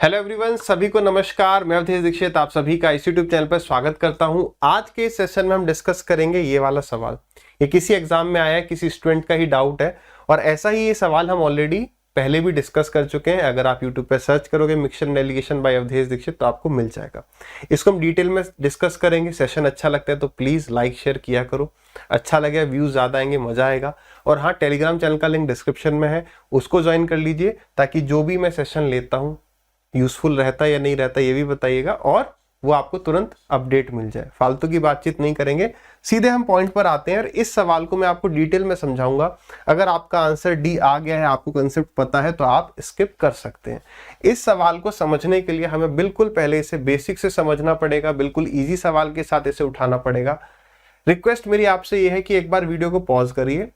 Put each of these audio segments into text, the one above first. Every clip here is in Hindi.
हेलो एवरीवन, सभी को नमस्कार। मैं अवधेश दीक्षित आप सभी का इस यूट्यूब चैनल पर स्वागत करता हूं। आज के सेशन में हम डिस्कस करेंगे ये वाला सवाल। ये किसी एग्जाम में आया है, किसी स्टूडेंट का ही डाउट है और ऐसा ही ये सवाल हम ऑलरेडी पहले भी डिस्कस कर चुके हैं। अगर आप यूट्यूब पर सर्च करोगे mixture navigation by Awadhesh Dixit तो आपको मिल जाएगा। इसको हम डिटेल में डिस्कस करेंगे। सेशन अच्छा लगता है तो प्लीज लाइक शेयर किया करो। अच्छा लगे, व्यूज ज्यादा आएंगे, मजा आएगा। और हाँ, टेलीग्राम चैनल का लिंक डिस्क्रिप्शन में है, उसको ज्वाइन कर लीजिए ताकि जो भी मैं सेशन लेता हूँ यूजफुल रहता है या नहीं रहता ये भी बताइएगा और वो आपको तुरंत अपडेट मिल जाए। फालतू की बातचीत नहीं करेंगे, सीधे हम पॉइंट पर आते हैं और इस सवाल को मैं आपको डिटेल में समझाऊंगा। अगर आपका आंसर डी आ गया है, आपको कंसेप्ट पता है तो आप स्किप कर सकते हैं। इस सवाल को समझने के लिए हमें बिल्कुल पहले इसे बेसिक से समझना पड़ेगा, बिल्कुल ईजी सवाल के साथ इसे उठाना पड़ेगा। रिक्वेस्ट मेरी आपसे ये है कि एक बार वीडियो को पॉज करिए,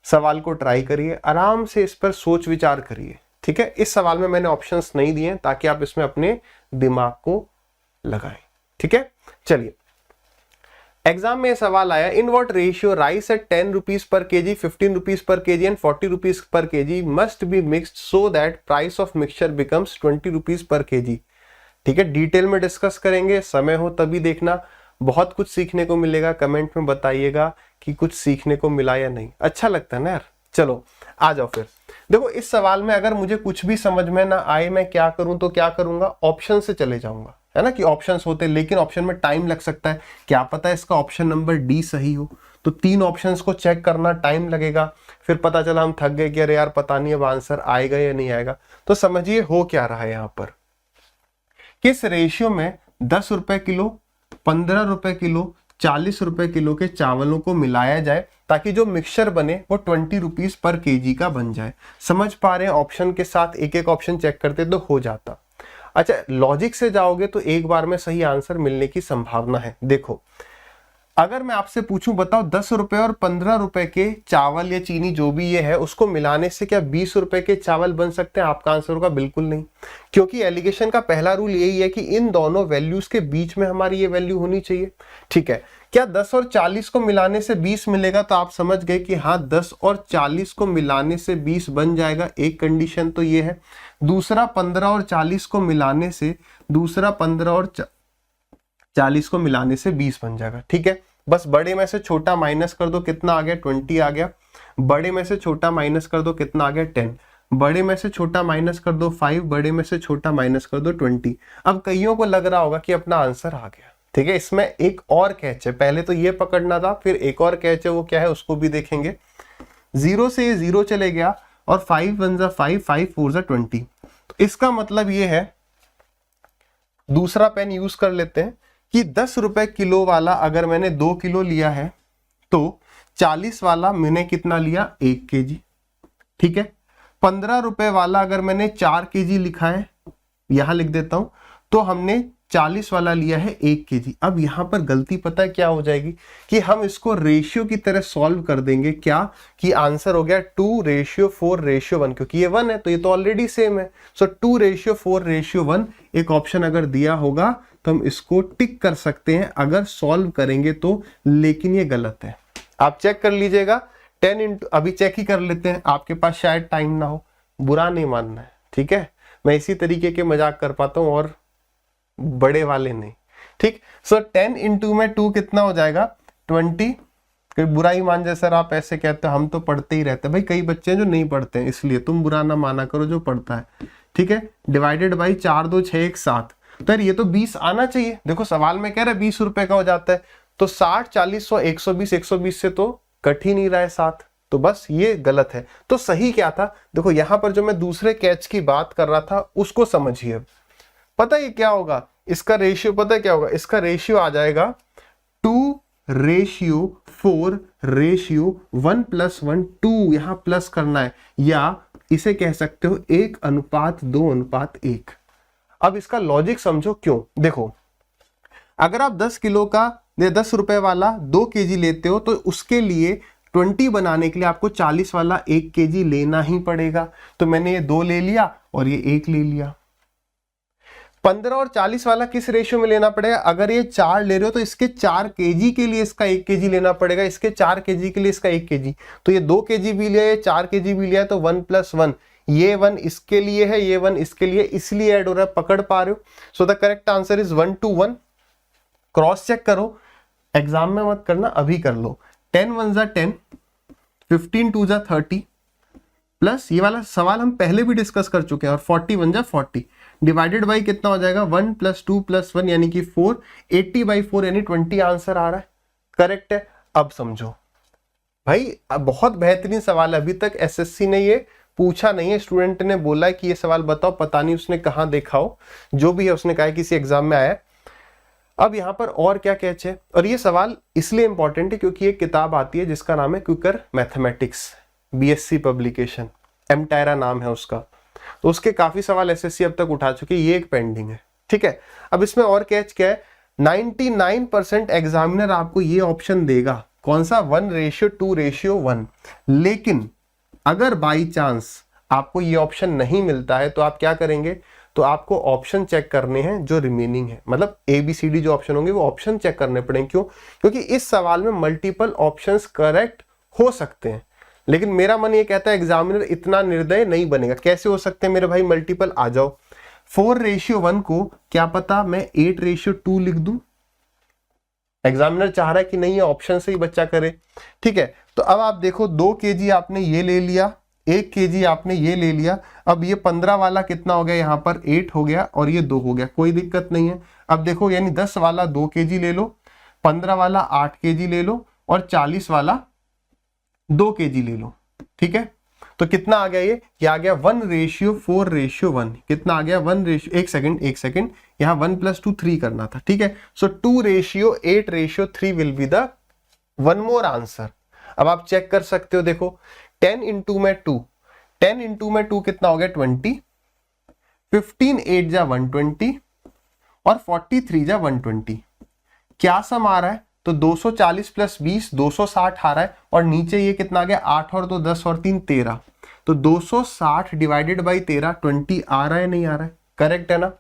सवाल को ट्राई करिए, आराम से इस पर सोच विचार करिए। ठीक है, इस सवाल में मैंने ऑप्शंस नहीं दिए ताकि आप इसमें अपने दिमाग को लगाएं। ठीक है, चलिए। एग्जाम में सवाल आया, in what ratio rice at 10 rupees per KG, 15 rupees per KG and 40 rupees per KG must be mixed so that price of mixture becomes 20 rupees per KG. ठीक है, डिटेल में डिस्कस करेंगे, समय हो तभी देखना। बहुत कुछ सीखने को मिलेगा। कमेंट में बताइएगा कि कुछ सीखने को मिला या नहीं। अच्छा लगता है ना यार। चलो आ जाओ फिर। देखो, इस सवाल में अगर मुझे कुछ भी समझ में ना आए मैं क्या करूं तो क्या करूंगा, ऑप्शन से चले जाऊंगा। है ना कि ऑप्शंस होते हैं, लेकिन ऑप्शन में टाइम लग सकता है। क्या पता है इसका ऑप्शन नंबर डी सही हो, तो 3 ऑप्शंस को चेक करना टाइम लगेगा। फिर पता चला हम थक गए कि अरे यार पता नहीं अब आंसर आएगा या नहीं आएगा। तो समझिए हो क्या रहा है यहाँ पर। किस रेशियो में 10 रुपए किलो, 15 रुपए किलो, 40 रुपए किलो के चावलों को मिलाया जाए ताकि जो मिक्सचर बने वो 20 रुपीज पर केजी का बन जाए। समझ पा रहे हैं? ऑप्शन के साथ एक एक ऑप्शन चेक करते तो हो जाता। अच्छा, लॉजिक से जाओगे तो एक बार में सही आंसर मिलने की संभावना है। देखो, अगर मैं आपसे पूछूं बताओ 10 रुपए और 15 रुपए के चावल या चीनी जो भी ये है उसको मिलाने से क्या 20 रुपए के चावल बन सकते हैं? आपका आंसर होगा बिल्कुल नहीं, क्योंकि एलिगेशन का पहला रूल यही है कि इन दोनों वैल्यूज के बीच में हमारी ये वैल्यू होनी चाहिए। ठीक है, क्या 10 और 40 को मिलाने से 20 मिलेगा? तो आप समझ गए कि हाँ, 10 और 40 को मिलाने से 20 बन जाएगा। एक कंडीशन तो ये है। दूसरा, 15 और 40 को मिलाने से 20 बन जाएगा। ठीक है, बस बड़े में से छोटा माइनस कर दो, कितना आ गया? 20 आ गया। बड़े में से छोटा माइनस कर दो, कितना आ गया? 10। बड़े में से छोटा माइनस कर दो 5, बड़े में से छोटा माइनस कर दो 20। अब कईयों को लग रहा होगा कि अपना आंसर आ गया। ठीक है, इसमें एक और कैच है। पहले तो ये पकड़ना था, फिर एक और कैच है, वो क्या है उसको भी देखेंगे। 0 से 0 चले गया और 5 1 जा 5, 5 4 जा 20। तो इसका मतलब ये है, दूसरा पेन यूज कर लेते हैं कि 10 रुपए किलो वाला अगर मैंने 2 किलो लिया है तो 40 वाला मैंने कितना लिया? 1 केजी। ठीक है, 15 रुपए वाला अगर मैंने 4 केजी लिखा है, यहां लिख देता हूं, तो हमने 40 वाला लिया है 1 केजी। अब यहां पर गलती पता है क्या हो जाएगी कि हम इसको रेशियो की तरह सॉल्व कर देंगे। क्या कि आंसर हो गया 2:4:1, क्योंकि ये 1 है तो ये तो ऑलरेडी सेम है। सो 2:4:1 एक ऑप्शन अगर दिया होगा तो हम इसको टिक कर सकते हैं अगर सॉल्व करेंगे तो, लेकिन ये गलत है। आप चेक कर लीजिएगा। 10 इंटू, अभी चेक ही कर लेते हैं, आपके पास शायद टाइम ना हो, बुरा नहीं मानना है। ठीक है, मैं इसी तरीके के मजाक कर पाता हूं और बड़े वाले नहीं। ठीक, सो 10 इंटू में 2 कितना हो जाएगा? 20। कोई बुरा ही मान जाए सर आप ऐसे कहते हो, हम तो पढ़ते ही रहते हैं। भाई कई बच्चे हैं जो नहीं पढ़ते हैं, इसलिए तुम बुरा ना माना करो जो पढ़ता है। ठीक है, डिवाइडेड बाई 4 2 6 1 7। तो यार ये तो 20 आना चाहिए। देखो सवाल में कह रहा है 20 रुपए का हो जाता है, तो 60 40 100 120 120 से तो कट ही नहीं रहा है 7, तो बस ये गलत है। तो सही क्या था? देखो यहां पर जो मैं दूसरे कैच की बात कर रहा था उसको समझिए। पता है क्या होगा इसका रेशियो? पता है क्या होगा इसका रेशियो? आ जाएगा 2:4:1 + 1, 2 यहां प्लस करना है, या इसे कह सकते हो 1:2:1। अब इसका लॉजिक समझो क्यों। देखो, अगर आप 10 किलो का 10 रुपए वाला 2 केजी लेते हो तो उसके लिए 20 बनाने के लिए आपको 40 वाला 1 केजी लेना ही पड़ेगा। तो मैंने ये 2 ले लिया और ये 1 ले लिया। 15 और 40 वाला किस रेशियो में लेना पड़ेगा? अगर ये 4 ले रहे हो तो इसके 4 केजी के लिए इसका 1 केजी लेना पड़ेगा, इसके 4 केजी के लिए इसका 1 केजी। तो ये 2 केजी भी लिया, ये 4 केजी भी लिया, तो 1 + 1 ये 1 इसके लिए है, ये 1 इसके लिए, इसलिए ऐड हो रहा है, पकड़ पा रहे हो? So the correct answer is 1 to 1। Cross check करो, एग्जाम में मत करना, अभी कर लो। 10 1 जा 10, 15 2 जा 30, प्लस ये वाला सवाल हम पहले भी डिस्कस कर चुके हैं, और 40 1 जा 40, डिवाइडेड बाई कितना हो जाएगा 1 + 2 + 1 यानी कि 4, 80/4 यानी 20 आंसर आ रहा है। करेक्ट है। अब समझो भाई, अब बहुत बेहतरीन सवाल है, अभी तक एसएससी ने ये पूछा नहीं है, स्टूडेंट ने बोला है कि ये सवाल बताओ, पता नहीं उसने कहाँ देखा हो, जो भी है उसने कहा है किसी एग्जाम में आया है। अब यहाँ पर और क्या कैच है, और ये सवाल इसलिए इंपॉर्टेंट है क्योंकि एक किताब आती है जिसका नाम है क्विकर मैथमेटिक्स, बीएससी पब्लिकेशन, एमटायरा नाम है उसका, तो उसके काफी सवाल एसएससी अब तक उठा चुके, ये एक पेंडिंग है। ठीक है, अब इसमें और कैच क्या है, 99% एग्जामिनर आपको ये ऑप्शन देगा, कौन सा, 1:2:1। लेकिन अगर बाई चांस आपको ये ऑप्शन नहीं मिलता है तो आप क्या करेंगे, तो आपको ऑप्शन चेक करने हैं जो रिमेनिंग है, मतलब ABCD जो ऑप्शन होंगे वो ऑप्शन चेक करने पड़ेंगे। क्यों? क्योंकि इस सवाल में मल्टीपल ऑप्शंस करेक्ट हो सकते हैं, लेकिन मेरा मन ये कहता है एग्जामिनर इतना निर्दय नहीं बनेगा। कैसे हो सकते हैं मेरे भाई मल्टीपल? आ जाओ, 4:1 को क्या पता मैं 8:2 लिख दूं, एग्जामिनर चाह रहा है कि नहीं ये ऑप्शन से ही बच्चा करे। ठीक है, तो अब आप देखो 2 kg आपने ये ले लिया, 1 kg आपने ये ले लिया, अब ये 15 वाला कितना हो गया, यहाँ पर 8 हो गया और ये 2 हो गया, कोई दिक्कत नहीं है। अब देखो यानी 10 वाला 2 kg ले लो, 15 वाला 8 kg ले लो और 40 वाला 2 kg ले लो। ठीक है, तो कितना आ गया ये आ गया 1:4:1। कितना आ गया 1 सेकंड, यहाँ 1 + 2 3 करना था। ठीक है, सो 2:8:3 will be the one more answer. अब आप चेक कर सकते हो, देखो 10 × 2 कितना हो गया 20, 15 8 जा 120 और 43 जा 120। क्या सम आ रहा है, तो 240 + 20 260 आ रहा है, और नीचे ये कितना आ गया 8 और 2 10 और 3 13, तो 260 डिवाइडेड बाई 13 20 आ रहा है, नहीं आ रहा है? करेक्ट है ना?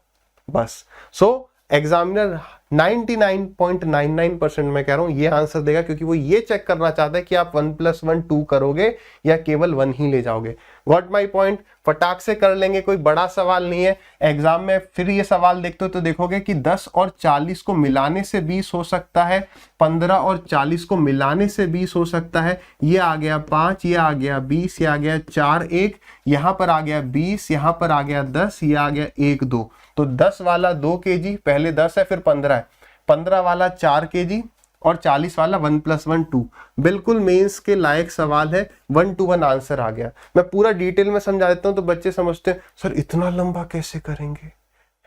बस, सो एग्जामिनर 99.99% मैं कह रहा हूं ये आंसर देगा, क्योंकि वो ये चेक करना चाहता है कि आप 1 + 1 2 करोगे या केवल 1 ही ले जाओगे। Got my point? फटाक से कर लेंगे, कोई बड़ा सवाल नहीं है। एग्जाम में फिर ये सवाल देखते हो तो देखोगे कि 10 और 40 को मिलाने से 20 हो सकता है, 15 और 40 को मिलाने से 20 हो सकता है, ये आ गया 5, ये आ गया 20, ये आ गया 4 1, यहाँ पर आ गया 20, यहाँ पर आ गया 10, ये आ गया 1 2, तो 10 वाला 2 kg, पहले 10 है फिर 15 है, 15 वाला 4 kg और 40 वाला 1 + 1 2। बिल्कुल मेंस के लायक सवाल है, 1 to 1 आंसर आ गया। मैं पूरा डिटेल में समझा देता हूं तो बच्चे समझते हैं सर इतना लंबा कैसे करेंगे,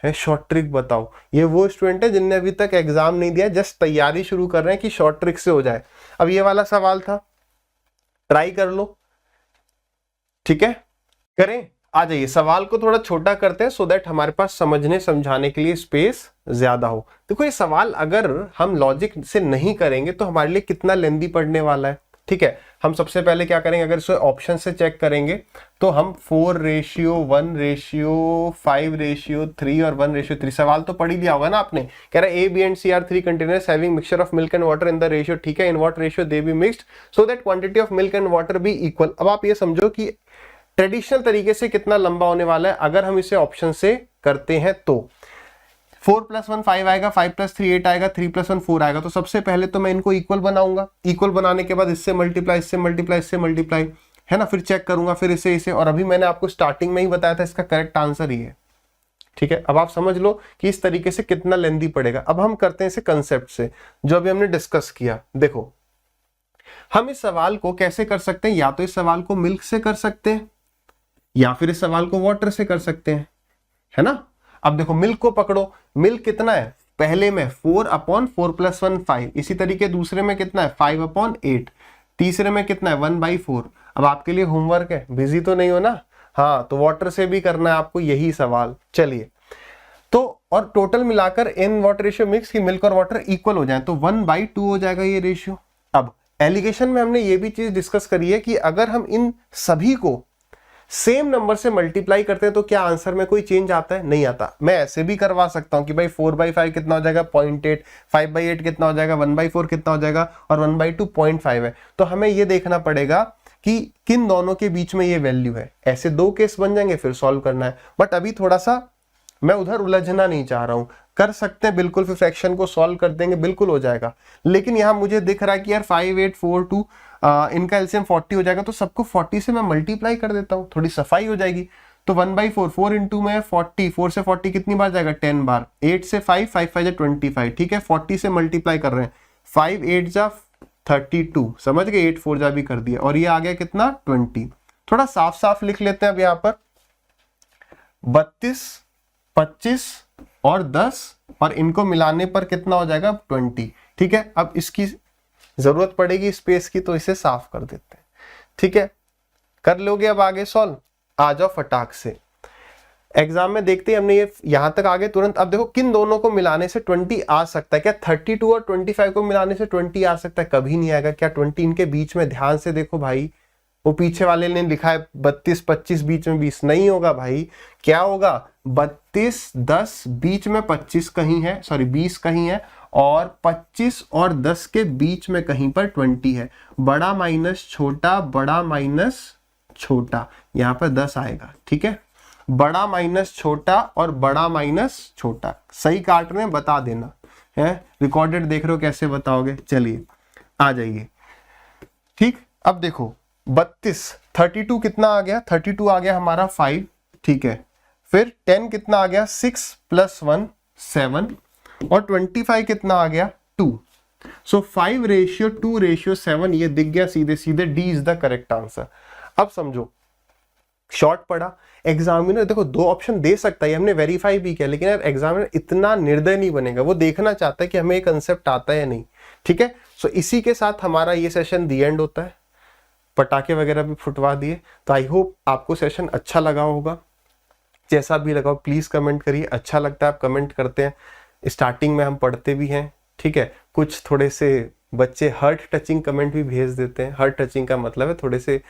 है शॉर्ट ट्रिक बताओ। ये वो स्टूडेंट है जिनने अभी तक एग्जाम नहीं दिया, जस्ट तैयारी शुरू कर रहे हैं कि शॉर्ट ट्रिक से हो जाए। अब ये वाला सवाल था, ट्राई कर लो। ठीक है, करें, आ जाइए। सवाल को थोड़ा छोटा करते हैं सो दैट हमारे पास समझने समझाने के लिए स्पेस ज्यादा हो। देखो ये सवाल अगर हम लॉजिक से नहीं करेंगे तो हमारे लिए कितना लेंदी पड़ने वाला है। ठीक है, हम सबसे पहले क्या करेंगे, अगर इसे ऑप्शन से चेक करेंगे तो हम 4:1:5:3 और 1:3, सवाल तो पढ़ ही लिया होगा ना आपने। कह रहा है A, B and C are 3 containers having mixture of milk and water in the ratio, ठीक है, in what ratio they be mixed so that quantity of milk and water be equal। अब आप ये समझो कि ट्रेडिशनल तरीके से कितना लंबा होने वाला है अगर हम इसे ऑप्शन से करते हैं तो 4 + 1 5 आएगा, 5 + 3 8 आएगा, 3 + 1 4 आएगा। तो सबसे पहले तो मैं इनको इक्वल बनाऊंगा, इक्वल बनाने के बाद इससे मल्टीप्लाई, इससे मल्टीप्लाई, इससे मल्टीप्लाई, है ना, फिर चेक करूंगा, फिर इसे, और अभी मैंने आपको स्टार्टिंग में ही बताया था इसका करेक्ट आंसर ही है। ठीक है, अब आप समझ लो कि इस तरीके से कितना लेंदी पड़ेगा। अब हम करते हैं इसे कंसेप्ट से, जो अभी हमने डिस्कस किया। देखो हम इस सवाल को कैसे कर सकते हैं, या तो इस सवाल को मिल्क से कर सकते हैं या फिर इस सवाल को वाटर से कर सकते हैं, है ना। अब देखो मिल्क को पकड़ो, मिल्क कितना है, पहले में 4/4 + 1 5, इसी तरीके दूसरे में कितना है 5/8, तीसरे में कितना है 1/4। अब आपके लिए होमवर्क है, बिजी तो नहीं हो ना, हाँ, तो वाटर से भी करना है आपको यही सवाल। चलिए, तो और टोटल मिलाकर इन वाटर रेशियो मिक्स की मिल्क और वाटर इक्वल हो जाए तो 1/2 हो जाएगा ये रेशियो। अब एलिगेशन में हमने ये भी चीज डिस्कस करी है कि अगर हम इन सभी को सेम नंबर से मल्टीप्लाई करते हैं तो क्या आंसर में कोई चेंज आता है, नहीं आता। मैं ऐसे भी करवा सकता हूं कि भाई 4/5 कितना हो जाएगा 0.8, 5/8 कितना हो जाएगा 1/4 कितना हो जाएगा, और 1/2 0.5 है। तो हमें ये देखना पड़ेगा कि किन दोनों के बीच में ये वैल्यू है। ऐसे 2 केस बन जाएंगे, फिर सॉल्व करना है। बट अभी थोड़ा सा मैं उधर उलझना नहीं चाह रहा हूं। कर सकते हैं बिल्कुल, फिर फ्रैक्शन को सॉल्व कर देंगे, बिल्कुल हो जाएगा। लेकिन यहां मुझे दिख रहा है कि यार 5, 8, 4, 2 इनका एलसीएम 40 हो जाएगा, तो सबको 40 से मैं मल्टीप्लाई कर देता हूं, थोड़ी सफाई हो जाएगी। तो 1/4, 4 इंटू में 40, 4 से 40 कितनी बार जाएगा, 10 बार। 8 से 5, 5 5 जा 25, ठीक है। 40 से मल्टीप्लाई कर रहे हैं, 5 8 जा 32, समझ गए। 8 4 जा भी कर दिया, और ये आ गया कितना, 20। थोड़ा साफ साफ लिख लेते हैं अब यहाँ पर, 32, 25 और 10, और इनको मिलाने पर कितना हो जाएगा, 20, ठीक है। अब इसकी जरूरत पड़ेगी स्पेस की, तो इसे साफ कर देते हैं, ठीक है। कर लोगे अब आगे सॉल्व, आ जाओ फटाक से। एग्जाम में देखते ही हमने ये यहां तक आगे तुरंत। अब देखो किन दोनों को मिलाने से 20 आ सकता है, क्या 32 और 25 को मिलाने से 20 आ सकता है, कभी नहीं आएगा। क्या 20 इनके बीच में, ध्यान से देखो भाई, वो पीछे वाले ने लिखा है 32 25 बीच में 20, नहीं होगा भाई। क्या होगा, 32 10 बीच में 25 कहीं है, सॉरी 20 कहीं है, और 25 और 10 के बीच में कहीं पर 20 है। बड़ा माइनस छोटा, बड़ा माइनस छोटा, यहां पर 10 आएगा, ठीक है। बड़ा माइनस छोटा और बड़ा माइनस छोटा, सही काट रहे हैं, बता देना है। रिकॉर्डेड देख रहे हो, कैसे बताओगे, चलिए आ जाइए, ठीक। अब देखो 32, 32 कितना आ गया, 32 आ गया हमारा 5, ठीक है। फिर 10 कितना आ गया, 6 + 1 7, और 25 कितना आ गया, 2। सो 5:2:7, ये दिख गया सीधे सीधे, D is the correct answer. अब समझो, शॉर्ट पड़ा। एग्जामिनर देखो 2 ऑप्शन दे सकता है, हमने वेरीफाई भी किया, लेकिन यार एग्जामिनर इतना निर्दय नहीं बनेगा, वो देखना चाहता है कि हमें ये कंसेप्ट आता है या नहीं, ठीक है। सो इसी के साथ हमारा ये सेशन दी एंड होता है। पटाखे वगैरह भी फुटवा दिए, तो आई होप आपको सेशन अच्छा लगा होगा। जैसा भी लगा प्लीज कमेंट करिए, अच्छा लगता है आप कमेंट करते हैं। स्टार्टिंग में हम पढ़ते भी हैं, ठीक है। कुछ थोड़े से बच्चे हार्ट टचिंग कमेंट भी भेज देते हैं। हार्ट टचिंग का मतलब है थोड़े से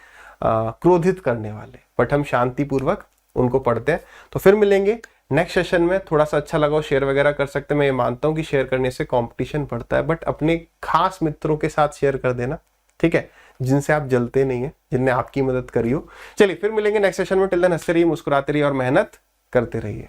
क्रोधित करने वाले, बट हम शांतिपूर्वक उनको पढ़ते हैं। तो फिर मिलेंगे नेक्स्ट सेशन में। थोड़ा सा अच्छा लगा शेयर वगैरह कर सकते हैं। मैं ये मानता हूँ कि शेयर करने से कंपटीशन बढ़ता है, बट अपने खास मित्रों के साथ शेयर कर देना, ठीक है, जिनसे आप जलते नहीं है, जिनने आपकी मदद करी हो। चलिए फिर मिलेंगे नेक्स्ट सेशन में। टिल देन हंसते रहिए, मुस्कुराते रहिए और मेहनत करते रहिए।